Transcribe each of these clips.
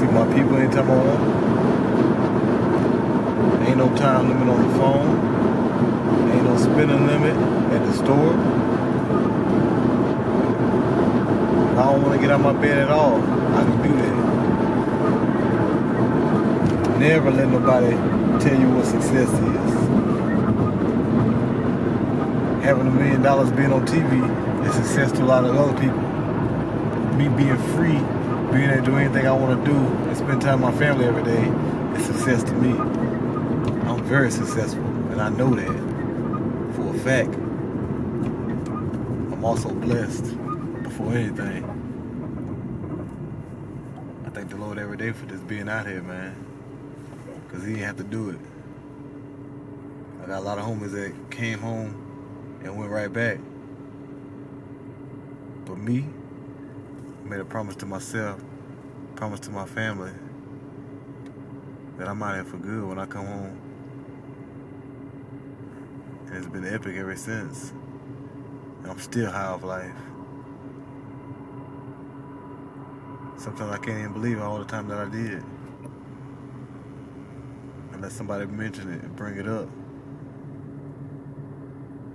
see my people anytime I want. Ain't no time limit on the phone. Ain't no spending limit at the store. If I don't want to get out of my bed at all, I can do that. Never let nobody tell you what success is. Having $1 million being on TV is success to a lot of other people. Me being free, being able to do anything I want to do and spend time with my family every day is success to me. I'm very successful, and I know that for a fact. I'm also blessed before anything. I thank the Lord every day for just being out here, man, because He didn't have to do it. I got a lot of homies that came home and went right back. But me, I made a promise to myself, promise to my family, that I'm out here for good when I come home. And it's been epic ever since. And I'm still high off life. Sometimes I can't even believe all the time that I did. Unless somebody mention it and bring it up.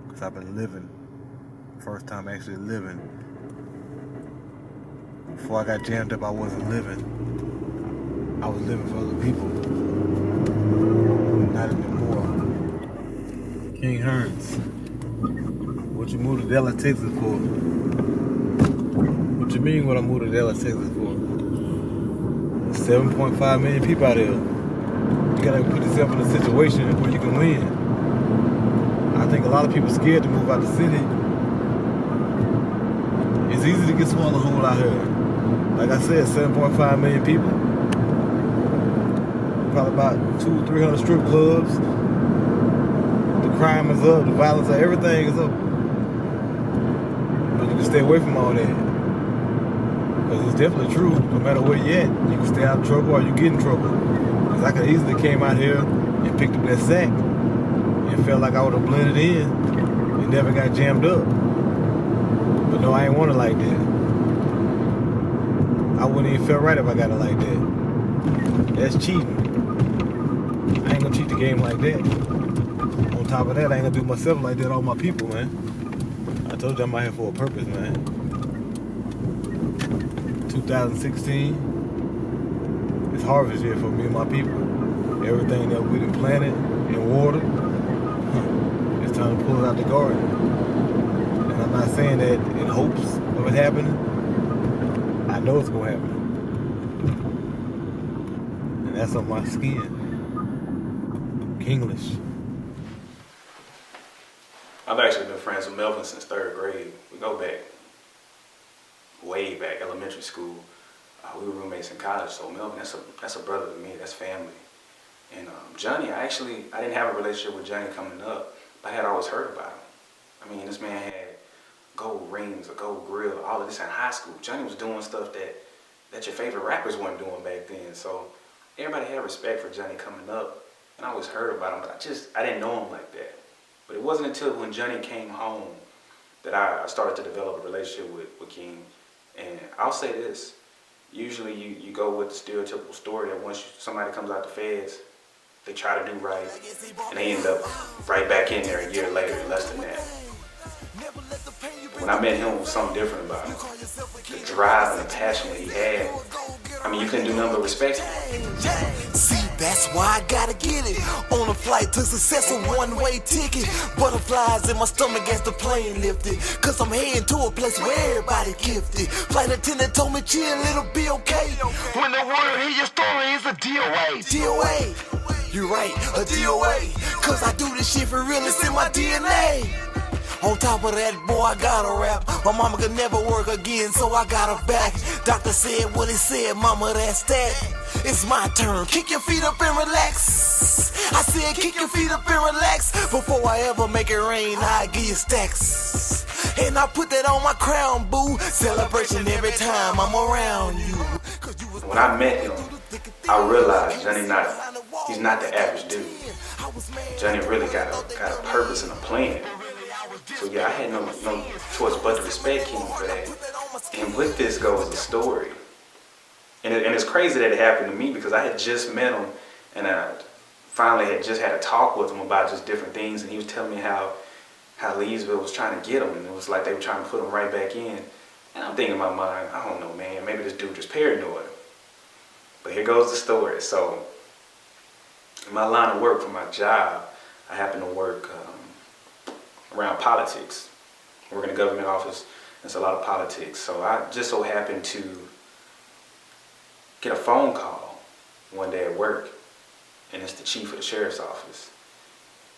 Because I've been living. First time actually living. Before I got jammed up, I wasn't living. I was living for other people. Not anymore. King Hearns. What you moved to Dallas, Texas for? What you mean what I moved to Dallas, Texas for? 7.5 million people out here. You gotta put yourself in a situation where you can win. I think a lot of people scared to move out the city. It's easy to get swallowed whole out here. Like I said, 7.5 million people. Probably about 200-300 strip clubs. The crime is up, the violence, everything is up. But you can stay away from all that. Because it's definitely true. No matter where you're at, you can stay out of trouble or you get in trouble. Because I could easily came out here and picked up that sack and felt like I would have blended in and never got jammed up. But no, I ain't want it like that. I wouldn't even feel right if I got it like that. That's cheating. I ain't gonna cheat the game like that. On top of that, I ain't gonna do myself like that, all my people, man. I told you I'm out here for a purpose, man. 2016, it's harvest year for me and my people. Everything that we done planted and watered, it's time to pull it out the garden. And I'm not saying that in hopes of it happening. I know it's gonna happen. And that's on my skin. Kinglish. I've actually been friends with Melvin since 3rd grade. We go back, way back, elementary school. We were roommates in college, so Melvin, that's a brother to me, that's family. And Johnny, I didn't have a relationship with Johnny coming up, but I had always heard about him. I mean, this man had gold rings, a gold grill, all of this in high school. Johnny was doing stuff that your favorite rappers weren't doing back then. So everybody had respect for Johnny coming up, and I always heard about him, but I didn't know him like that. But it wasn't until when Johnny came home that I started to develop a relationship with King. And I'll say this, usually you go with the stereotypical story that once somebody comes out the feds, they try to do right, and they end up right back in there a year later, less than that. When I met him, it was something different about him. The drive and the passion that he had. I mean, you couldn't do nothing but respect him. See, that's why I gotta get it. On a flight to success, a one-way ticket. Butterflies in my stomach as the plane lifted. Cause I'm heading to a place where everybody gifted. Flight attendant told me chill, it'll be okay. When the world hear your story, it's a DOA. DOA. You're right, a DOA. Cause I do this shit for real, it's in my DNA. On top of that, boy, I gotta rap. My mama could never work again, so I got her back. Doctor said what he said, mama, that's that. It's my turn, kick your feet up and relax. I said kick your feet up and relax. Before I ever make it rain, I give you stacks. And I put that on my crown, boo. Celebration every time I'm around you. When I met him, I realized he's not the average dude. Johnny really got a purpose and a plan. So yeah, I had no choice but to respect King for that. And with this goes the story. And it's crazy that it happened to me because I had just met him, and I finally had just had a talk with him about just different things, and he was telling me how Leesville was trying to get him, and it was like they were trying to put him right back in. And I'm thinking in my mind, I don't know, man, maybe this dude just paranoid. But here goes the story. So in my line of work for my job, I happen to work around politics. I work in a government office. There's a lot of politics. So I just so happened to get a phone call one day at work, and it's the chief of the sheriff's office.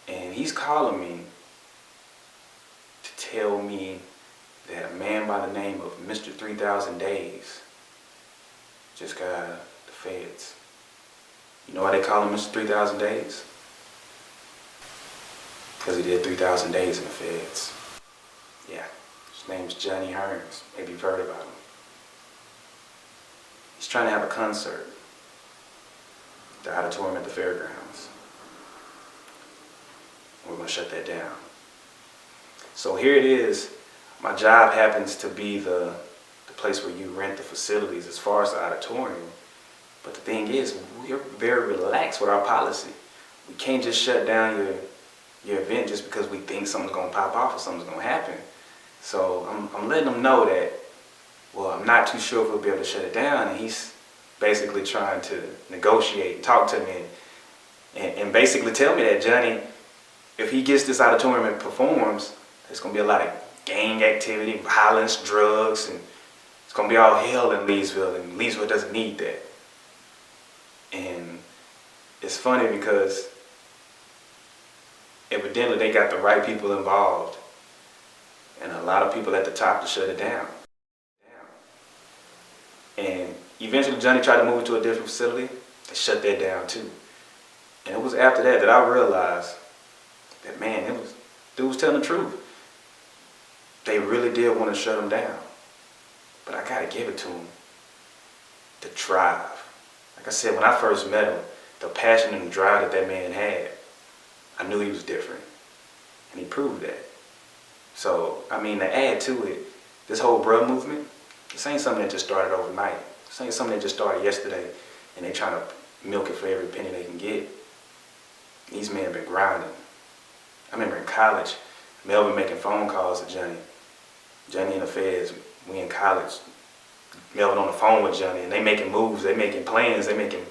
And he's calling me to tell me that a man by the name of Mr. 3,000 Days just got out of the feds. You know why they call him Mr. 3,000 Days? Because he did 3,000 days in the feds. Yeah, his name's Johnny Hearns. Maybe you've heard about him. He's trying to have a concert at the auditorium at the fairgrounds. We're going to shut that down. So here it is. My job happens to be the place where you rent the facilities as far as the auditorium. But the thing is, we're very relaxed with our policy. We can't just shut down your event just because we think something's going to pop off or something's going to happen. So I'm letting them know that, well, I'm not too sure if we'll be able to shut it down. And he's basically trying to negotiate and talk to me and basically tell me that, Johnny, if he gets this auditorium and performs, there's going to be a lot of gang activity, violence, drugs, and it's going to be all hell in Leesville, and Leesville doesn't need that. And it's funny because evidently they got the right people involved and a lot of people at the top to shut it down. And eventually Johnny tried to move it to a different facility. They shut that down too. And it was after that that I realized that, man, dude was telling the truth. They really did want to shut him down. But I gotta give it to him. The drive. Like I said, when I first met him, the passion and the drive that man had, I knew he was different. And he proved that. So, I mean, to add to it, this whole bruh movement, this ain't something that just started overnight. This ain't something that just started yesterday and they trying to milk it for every penny they can get. These men have been grinding. I remember in college, Melvin making phone calls to Johnny. Johnny in the feds, we in college. Melvin on the phone with Johnny, and they making moves, they making plans, they making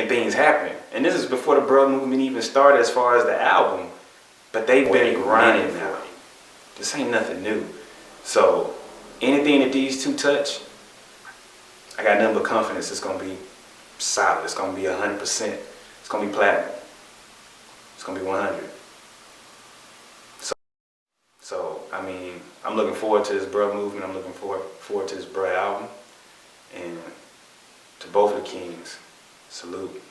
things happen. And this is before the bruh movement even started as far as the album, but they've been grinding now. This ain't nothing new. So anything that these two touch, I got nothing but confidence it's gonna be solid. It's gonna be 100%. It's gonna be platinum. It's gonna be 100. So, I mean, I'm looking forward to this bruh movement. I'm looking forward to this bruh album. And to both of the kings, salute.